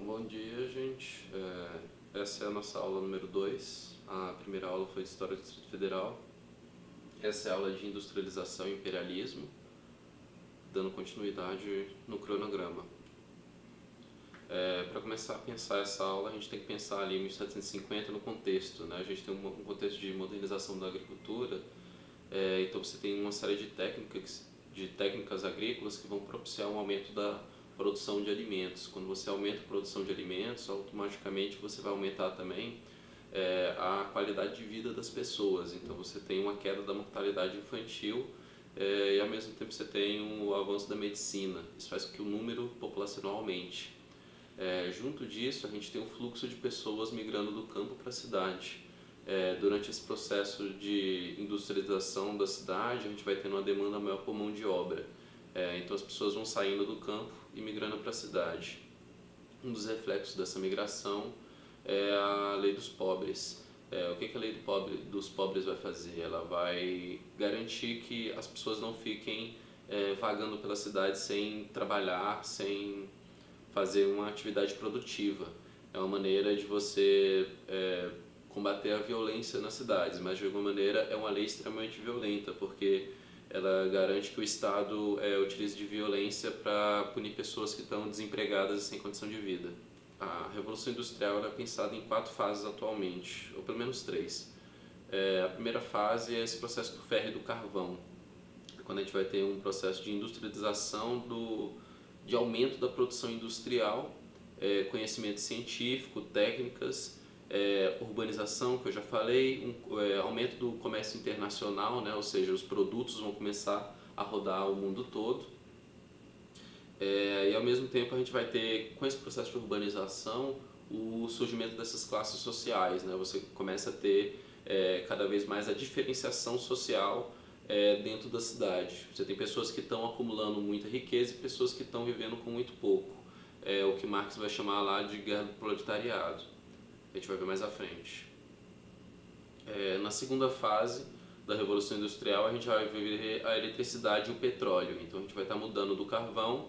Bom dia, gente. Essa é a nossa aula número 2. A primeira aula foi de História do Distrito Federal. Essa é a aula de Industrialização e Imperialismo, dando continuidade no cronograma. Para começar a pensar essa aula, a gente tem que pensar ali em 1750 no contexto, né? A gente tem um contexto de modernização da agricultura, então você tem uma série de técnicas agrícolas que vão propiciar um aumento da produção de alimentos. Quando você aumenta a produção de alimentos, automaticamente você vai aumentar também a qualidade de vida das pessoas. Então você tem uma queda da mortalidade infantil e ao mesmo tempo você tem o avanço da medicina. Isso faz com que o número populacional aumente. Junto disso, a gente tem um fluxo de pessoas migrando do campo para a cidade. Durante esse processo de industrialização da cidade, a gente vai tendo uma demanda maior por mão de obra. Então as pessoas vão saindo do campo e migrando para a cidade. Um dos reflexos dessa migração é a lei dos pobres. O que a lei dos pobres vai fazer? Ela vai garantir que as pessoas não fiquem vagando pela cidade sem trabalhar, sem fazer uma atividade produtiva. É uma maneira de você combater a violência nas cidades, mas de alguma maneira é uma lei extremamente violenta, porque ela garante que o Estado utilize de violência para punir pessoas que estão desempregadas e sem condição de vida. A Revolução Industrial é pensada em 4 fases atualmente, ou pelo menos 3. A primeira fase é esse processo do ferro e do carvão, quando a gente vai ter um processo de industrialização, de aumento da produção industrial, conhecimento científico, técnicas, urbanização, que eu já falei, aumento do comércio internacional, né? Ou seja, os produtos vão começar a rodar o mundo todo. E ao mesmo tempo a gente vai ter, com esse processo de urbanização, o surgimento dessas classes sociais, né? Você começa a ter cada vez mais a diferenciação social dentro da cidade. Você tem pessoas que estão acumulando muita riqueza e pessoas que estão vivendo com muito pouco. O que Marx vai chamar lá de guerra do proletariado. A gente vai ver mais à frente. Na segunda fase da Revolução Industrial, a gente vai ver a eletricidade e o petróleo. Então a gente vai estar mudando do carvão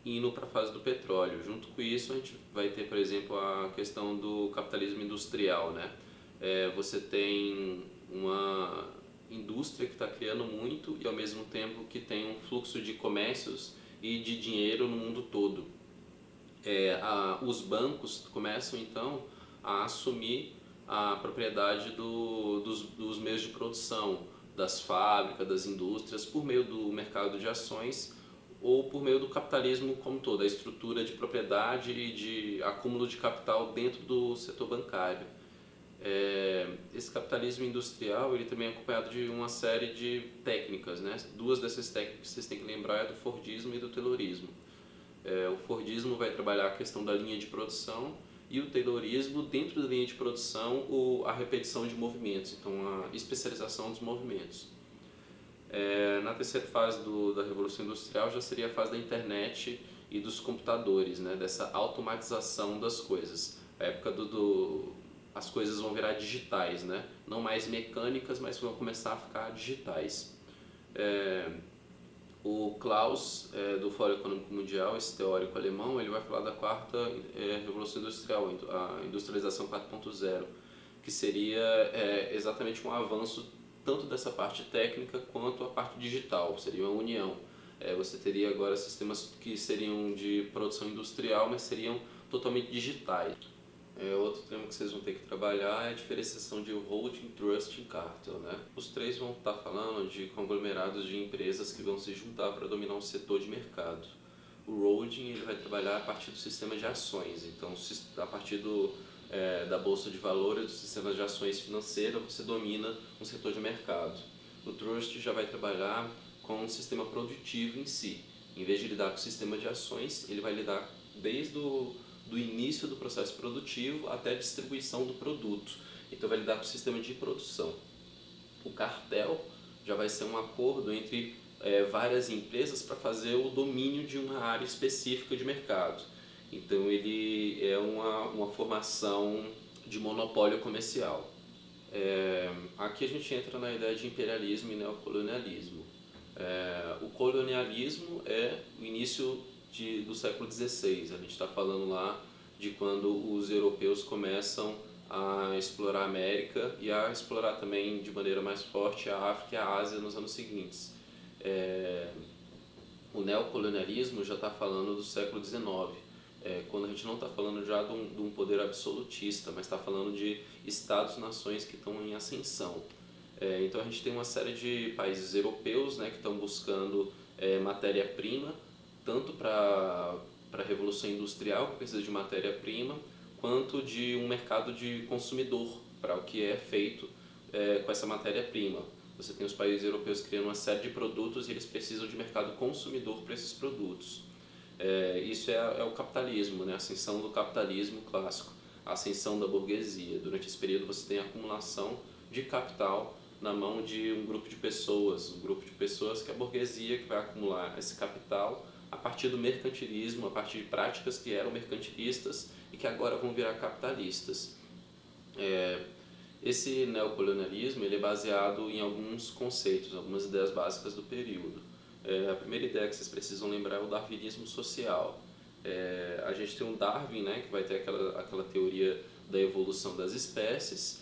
e indo para a fase do petróleo. Junto com isso, a gente vai ter, por exemplo, a questão do capitalismo industrial, né? Você tem uma indústria que está criando muito e ao mesmo tempo que tem um fluxo de comércios e de dinheiro no mundo todo. Os bancos começam então a assumir a propriedade dos meios de produção, das fábricas, das indústrias, por meio do mercado de ações ou por meio do capitalismo como todo, a estrutura de propriedade e de acúmulo de capital dentro do setor bancário. Esse capitalismo industrial ele também é acompanhado de uma série de técnicas, né? 2 dessas técnicas que vocês têm que lembrar é do Fordismo e do Taylorismo. O Fordismo vai trabalhar a questão da linha de produção e o Taylorismo, dentro da linha de produção, a repetição de movimentos, então a especialização dos movimentos. Na terceira fase da Revolução Industrial já seria a fase da internet e dos computadores, né? Dessa automatização das coisas. A época as coisas vão virar digitais, né? Não mais mecânicas, mas vão começar a ficar digitais. O Klaus, do Fórum Econômico Mundial, esse teórico alemão, ele vai falar da quarta Revolução Industrial, a industrialização 4.0, que seria exatamente um avanço tanto dessa parte técnica quanto a parte digital, seria uma união. Você teria agora sistemas que seriam de produção industrial, mas seriam totalmente digitais. Outro tema que vocês vão ter que trabalhar é a diferenciação de holding, trust e cartel, né? Os 3 vão estar falando de conglomerados de empresas que vão se juntar para dominar um setor de mercado. O holding ele vai trabalhar a partir do sistema de ações, então a partir da bolsa de valores, do sistema de ações financeira, você domina um setor de mercado. O trust já vai trabalhar com o sistema produtivo em si. Em vez de lidar com o sistema de ações, ele vai lidar desde do início do processo produtivo até a distribuição do produto. Então vai lidar com o sistema de produção. O cartel já vai ser um acordo entre várias empresas para fazer o domínio de uma área específica de mercado. Então ele é uma formação de monopólio comercial. Aqui a gente entra na ideia de imperialismo e neocolonialismo. O colonialismo é o início do século XVI, a gente está falando lá de quando os europeus começam a explorar a América e a explorar também de maneira mais forte a África e a Ásia nos anos seguintes. É, o neocolonialismo já está falando do século XIX, quando a gente não está falando já de um poder absolutista, mas está falando de estados-nações que estão em ascensão. Então a gente tem uma série de países europeus, né, que estão buscando matéria-prima, tanto para a Revolução Industrial, que precisa de matéria-prima, quanto de um mercado de consumidor, para o que é feito com essa matéria-prima. Você tem os países europeus criando uma série de produtos e eles precisam de mercado consumidor para esses produtos. Isso é o capitalismo, né? A ascensão do capitalismo clássico, a ascensão da burguesia. Durante esse período você tem a acumulação de capital na mão de um grupo de pessoas que é a burguesia que vai acumular esse capital a partir do mercantilismo, a partir de práticas que eram mercantilistas e que agora vão virar capitalistas. Esse neocolonialismo ele é baseado em alguns conceitos, algumas ideias básicas do período. A primeira ideia que vocês precisam lembrar é o darwinismo social. A gente tem um Darwin, né, que vai ter aquela teoria da evolução das espécies,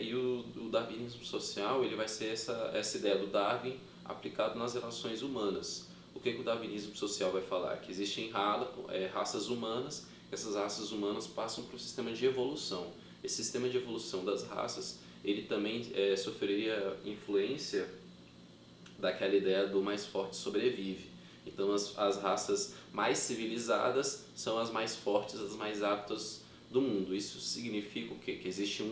e o darwinismo social ele vai ser essa ideia do Darwin aplicado nas relações humanas. O que o darwinismo social vai falar? Que existem raças humanas, que essas raças humanas passam por um sistema de evolução. Esse sistema de evolução das raças, ele também sofreria influência daquela ideia do mais forte sobrevive. Então as raças mais civilizadas são as mais fortes, as mais aptas do mundo. Isso significa o quê? Que existe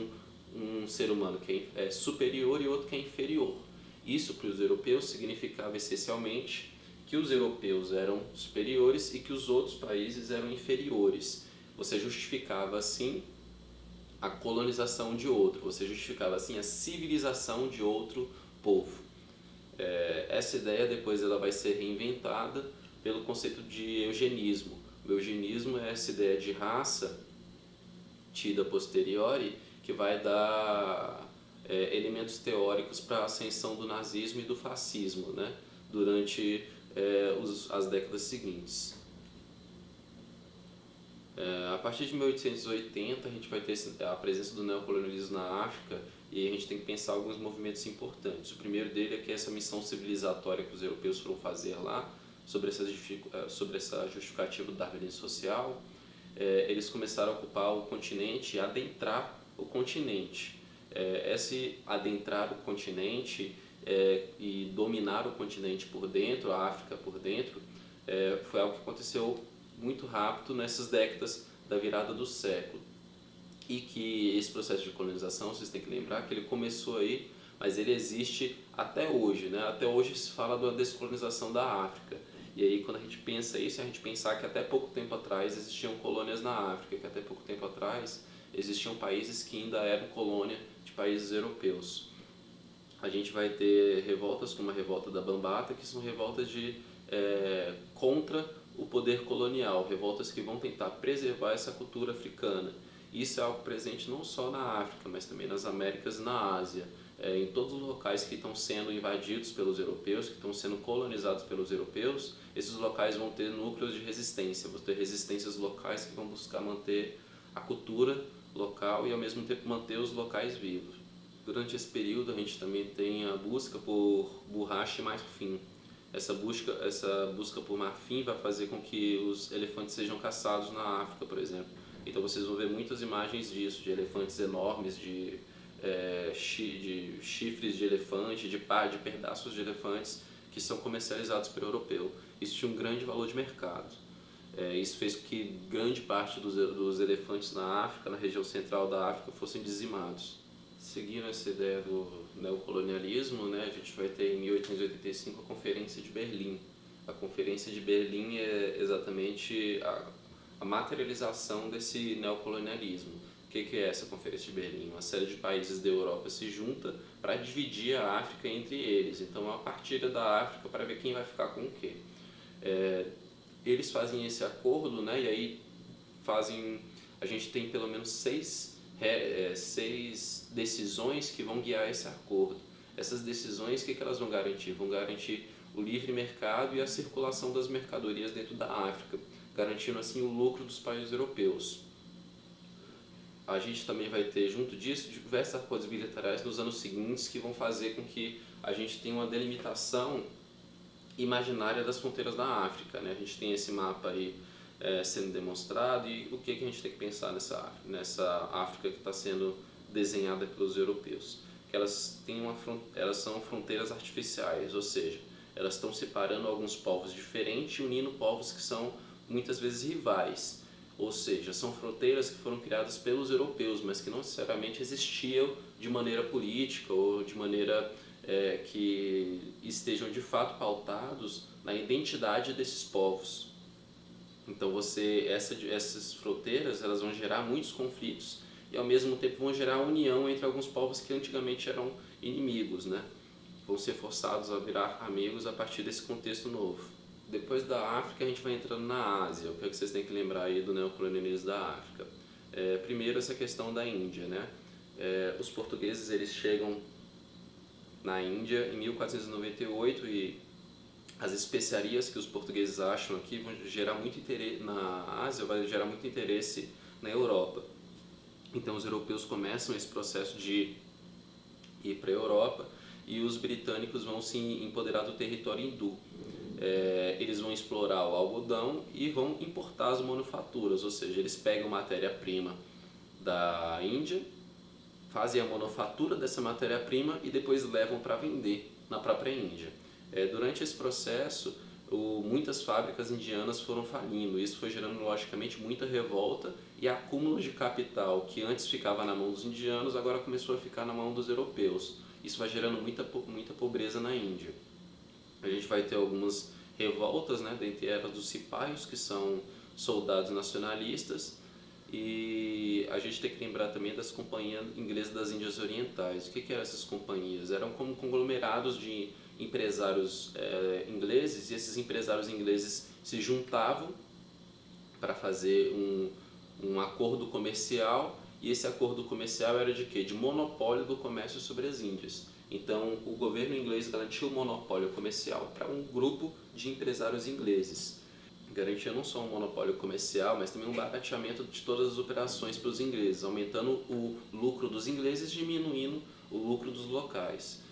um ser humano que é superior e outro que é inferior. Isso para os europeus significava essencialmente que os europeus eram superiores e que os outros países eram inferiores. Você justificava assim a colonização de outro, você justificava assim a civilização de outro povo. Essa ideia depois ela vai ser reinventada pelo conceito de eugenismo. O eugenismo é essa ideia de raça tida a posteriori que vai dar elementos teóricos para a ascensão do nazismo e do fascismo, né, durante as décadas seguintes. A partir de 1880 a gente vai ter a presença do neocolonialismo na África e a gente tem que pensar alguns movimentos importantes. O primeiro dele é que essa missão civilizatória que os europeus foram fazer lá, sobre essa justificativa do darwinismo social, eles começaram a ocupar o continente e adentrar o continente. Esse adentrar o continente e dominar o continente por dentro, a África por dentro, foi algo que aconteceu muito rápido nessas décadas da virada do século. E que esse processo de colonização, vocês têm que lembrar que ele começou aí, mas ele existe até hoje, né? Até hoje se fala da descolonização da África. E aí quando a gente pensa isso, a gente pensar que até pouco tempo atrás existiam colônias na África, que até pouco tempo atrás existiam países que ainda eram colônia de países europeus. A gente vai ter revoltas como a revolta da Bambata, que são revoltas contra o poder colonial, revoltas que vão tentar preservar essa cultura africana. Isso é algo presente não só na África, mas também nas Américas e na Ásia. Em todos os locais que estão sendo invadidos pelos europeus, que estão sendo colonizados pelos europeus, esses locais vão ter núcleos de resistência, vão ter resistências locais que vão buscar manter a cultura local e ao mesmo tempo manter os locais vivos. Durante esse período a gente também tem a busca por borracha e marfim. Essa busca por marfim vai fazer com que os elefantes sejam caçados na África, por exemplo. Então vocês vão ver muitas imagens disso, de elefantes enormes, de chifres de elefante, de pedaços de elefantes que são comercializados pelo europeu. Isso tinha um grande valor de mercado. Isso fez com que grande parte dos elefantes na África, na região central da África, fossem dizimados. Seguindo essa ideia do neocolonialismo, né, a gente vai ter em 1885 a Conferência de Berlim. A Conferência de Berlim é exatamente a materialização desse neocolonialismo. O que é essa Conferência de Berlim? Uma série de países da Europa se junta para dividir a África entre eles. Então, é uma partida da África para ver quem vai ficar com o quê. Eles fazem esse acordo, né, e aí a gente tem pelo menos seis decisões que vão guiar esse acordo. Essas decisões, o que elas vão garantir? Vão garantir o livre mercado e a circulação das mercadorias dentro da África. garantindo assim o lucro dos países europeus. A gente também vai ter, junto disso, diversos acordos bilaterais nos anos seguintes que vão fazer com que a gente tenha uma delimitação imaginária das fronteiras da África, né? A gente tem esse mapa aí sendo demonstrado, e o que a gente tem que pensar nessa África que está sendo desenhada pelos europeus? Que elas são fronteiras artificiais, ou seja, elas estão separando alguns povos diferentes e unindo povos que são muitas vezes rivais. Ou seja, são fronteiras que foram criadas pelos europeus, mas que não necessariamente existiam de maneira política ou de maneira que estejam de fato pautados na identidade desses povos. Então essas fronteiras elas vão gerar muitos conflitos e ao mesmo tempo vão gerar união entre alguns povos que antigamente eram inimigos, né? Vão ser forçados a virar amigos a partir desse contexto novo. Depois da África a gente vai entrando na Ásia. O que é que vocês têm que lembrar aí do neocolonialismo da África? Primeiro essa questão da Índia, né? Os portugueses eles chegam na Índia em 1498 e as especiarias que os portugueses acham aqui vão gerar muito interesse na Ásia, vai gerar muito interesse na Europa. Então os europeus começam esse processo de ir para a Europa e os britânicos vão se empoderar do território hindu. Eles vão explorar o algodão e vão importar as manufaturas, ou seja, eles pegam matéria-prima da Índia, fazem a manufatura dessa matéria-prima e depois levam para vender na própria Índia. Durante esse processo, muitas fábricas indianas foram falindo. Isso foi gerando, logicamente, muita revolta e acúmulo de capital que antes ficava na mão dos indianos, agora começou a ficar na mão dos europeus. Isso vai gerando muita pobreza na Índia. A gente vai ter algumas revoltas, né, dentre elas dos cipaios, que são soldados nacionalistas, e a gente tem que lembrar também das companhias inglesas das Índias Orientais. O que eram essas companhias? Eram como conglomerados de empresários ingleses, e esses empresários ingleses se juntavam para fazer um acordo comercial, e esse acordo comercial era de quê? De monopólio do comércio sobre as Índias. Então o governo inglês garantiu o monopólio comercial para um grupo de empresários ingleses. Garantia não só um monopólio comercial, mas também um barateamento de todas as operações para os ingleses, aumentando o lucro dos ingleses, diminuindo o lucro dos locais.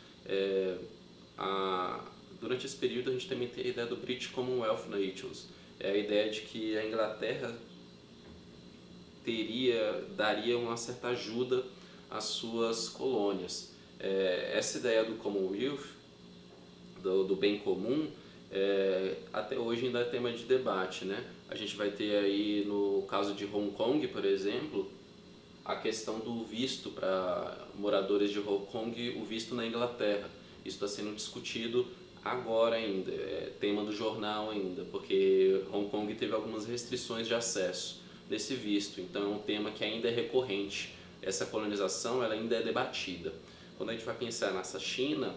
Durante esse período a gente também tem a ideia do British Commonwealth Nations, a ideia de que a Inglaterra daria uma certa ajuda às suas colônias. Essa ideia do Commonwealth, do bem comum, até hoje ainda é tema de debate, né? A gente vai ter aí, no caso de Hong Kong, por exemplo, a questão do visto para moradores de Hong Kong, o visto na Inglaterra. Isso está sendo discutido agora ainda, é tema do jornal ainda, porque Hong Kong teve algumas restrições de acesso nesse visto, então é um tema que ainda é recorrente. Essa colonização ela ainda é debatida. Quando a gente vai pensar nessa China,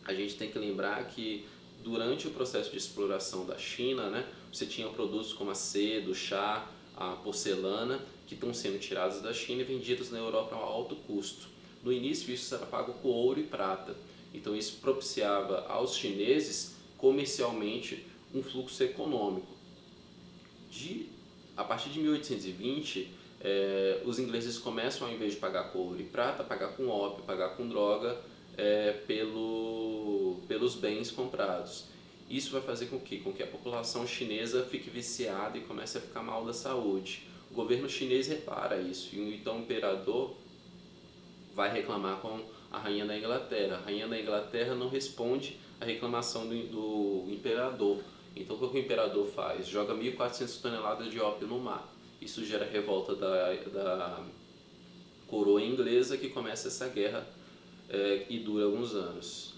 a gente tem que lembrar que durante o processo de exploração da China, né, você tinha produtos como a seda, o chá, a porcelana, que estão sendo tirados da China e vendidos na Europa a alto custo. No início isso era pago com ouro e prata, então isso propiciava aos chineses comercialmente um fluxo econômico. A partir de 1820, os ingleses começam, ao invés de pagar com ouro e prata, pagar com ópio, pagar com droga, pelos bens comprados. Isso vai fazer com que a população chinesa fique viciada e comece a ficar mal da saúde. O governo chinês repara isso, e então o imperador vai reclamar com a rainha da Inglaterra. A rainha da Inglaterra não responde à reclamação do imperador. Então o que o imperador faz? Joga 1.400 toneladas de ópio no mar. Isso gera revolta da coroa inglesa, que começa essa guerra e dura alguns anos.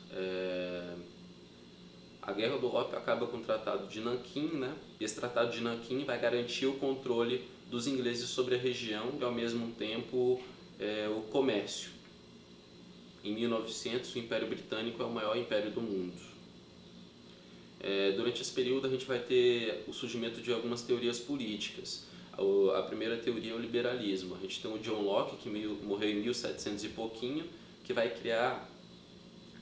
A guerra do ópio acaba com o Tratado de Nanquim, né? E esse Tratado de Nanquim vai garantir o controle dos ingleses sobre a região e ao mesmo tempo o comércio. Em 1900 o Império Britânico é o maior império do mundo. Durante esse período a gente vai ter o surgimento de algumas teorias políticas. A primeira teoria é o liberalismo. A gente tem o John Locke, que morreu em 1700 e pouquinho, que vai criar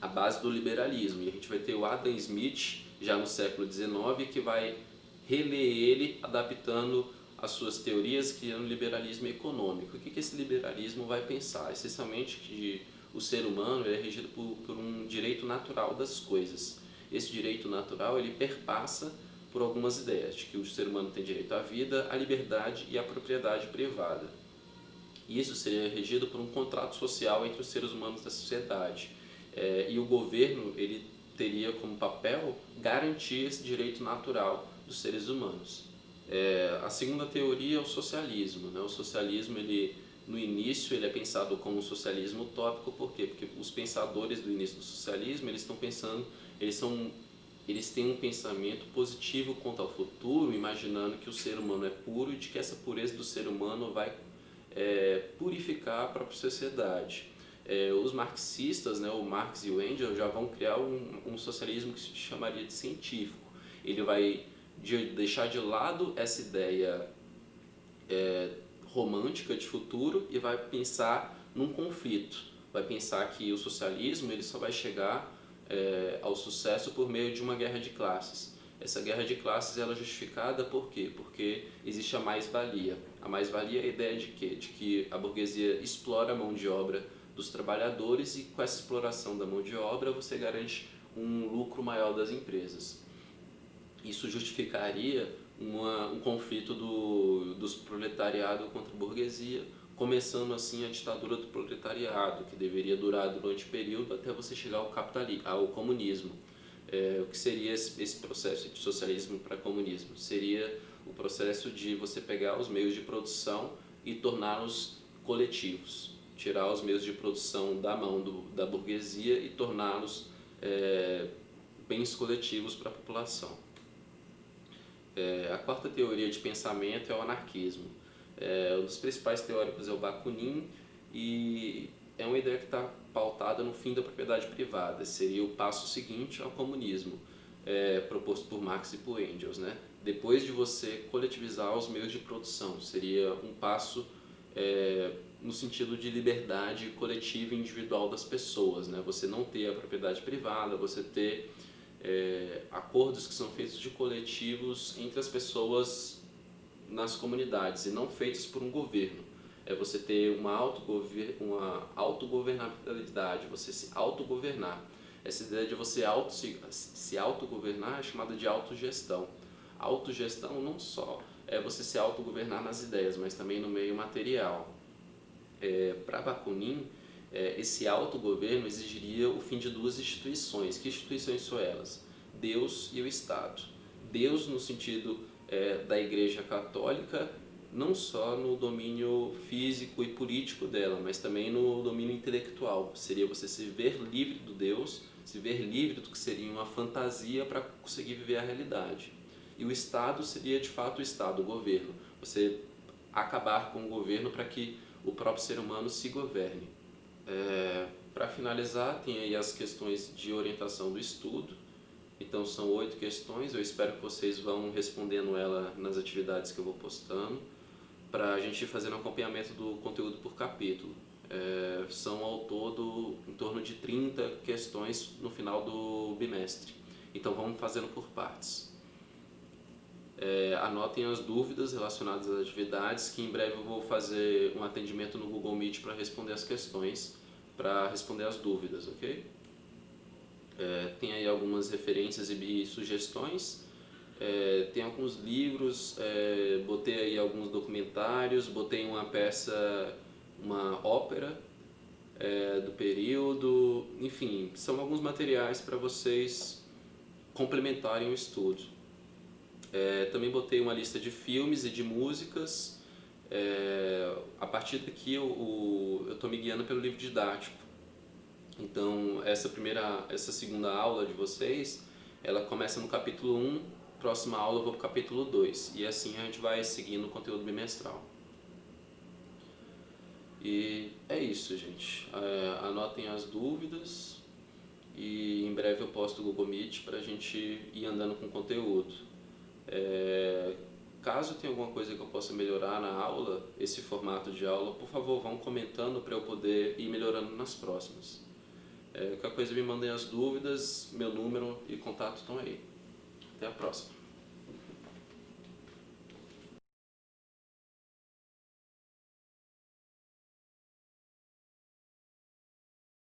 a base do liberalismo. E a gente vai ter o Adam Smith, já no século XIX, que vai reler ele, adaptando as suas teorias, criando um liberalismo econômico. O que esse liberalismo vai pensar? Essencialmente que o ser humano é regido por um direito natural das coisas. Esse direito natural ele perpassa por algumas ideias, de que o ser humano tem direito à vida, à liberdade e à propriedade privada. E isso seria regido por um contrato social entre os seres humanos da sociedade. E o governo ele teria como papel garantir esse direito natural dos seres humanos. A segunda teoria é o socialismo. Né? O socialismo, no início, ele é pensado como um socialismo utópico. Por quê? Porque os pensadores do início do socialismo, eles estão pensando, eles têm um pensamento positivo quanto ao futuro, imaginando que o ser humano é puro e de que essa pureza do ser humano vai purificar a própria sociedade. Os marxistas, né, o Marx e o Engels, já vão criar um socialismo que se chamaria de científico. Ele vai deixar de lado essa ideia romântica de futuro e vai pensar num conflito. Vai pensar que o socialismo ele só vai chegar ao sucesso por meio de uma guerra de classes. Essa guerra de classes ela é justificada por quê? Porque existe a mais-valia. A mais-valia é a ideia de quê? De que a burguesia explora a mão de obra dos trabalhadores e com essa exploração da mão de obra você garante um lucro maior das empresas. Isso justificaria um conflito dos proletariado contra a burguesia, começando assim a ditadura do proletariado, que deveria durar durante o período até você chegar ao comunismo. O que seria esse processo de socialismo para comunismo? Seria o processo de você pegar os meios de produção e torná-los coletivos, tirar os meios de produção da mão da burguesia e torná-los bens coletivos para a população. A quarta teoria de pensamento é o anarquismo. Um dos principais teóricos é o Bakunin e é uma ideia que está pautada no fim da propriedade privada. Seria o passo seguinte ao comunismo, proposto por Marx e por Engels. Né? Depois de você coletivizar os meios de produção, seria um passo no sentido de liberdade coletiva e individual das pessoas. Né? Você não ter a propriedade privada, você ter acordos que são feitos de coletivos entre as pessoas nas comunidades e não feitos por um governo. Você ter uma autogovernabilidade, você se autogovernar. Essa ideia de você se autogovernar é chamada de autogestão. Autogestão não só é você se autogovernar nas ideias, mas também no meio material. Para Bakunin, esse autogoverno exigiria o fim de duas instituições. Que instituições são elas? Deus e o Estado. Deus no sentido da Igreja Católica, não só no domínio físico e político dela, mas também no domínio intelectual. Seria você se ver livre do Deus, se ver livre do que seria uma fantasia para conseguir viver a realidade. E o Estado seria de fato o Estado, o governo. Você acabar com o governo para que o próprio ser humano se governe. Para finalizar, tem aí as questões de orientação do estudo. Então são 8 questões, eu espero que vocês vão respondendo ela nas atividades que eu vou postando, para a gente fazer um acompanhamento do conteúdo por capítulo. São ao todo em torno de 30 questões no final do bimestre, então vamos fazendo por partes. Anotem as dúvidas relacionadas às atividades, que em breve eu vou fazer um atendimento no Google Meet para responder as questões, para responder as dúvidas, ok? Tem aí algumas referências e sugestões, tem alguns livros, botei aí alguns documentários, botei uma peça, uma ópera do período, enfim, são alguns materiais para vocês complementarem o estudo. Também botei uma lista de filmes e de músicas. A partir daqui eu estou me guiando pelo livro didático. Então essa segunda aula de vocês, ela começa no capítulo 1, próxima aula eu vou para o capítulo 2 e assim a gente vai seguindo o conteúdo bimestral. E é isso, gente. Anotem as dúvidas e em breve eu posto o Google Meet para a gente ir andando com o conteúdo. Caso tenha alguma coisa que eu possa melhorar na aula, esse formato de aula, por favor vão comentando para eu poder ir melhorando nas próximas. Qualquer coisa me mandem as dúvidas, meu número e contato estão aí. Até a próxima.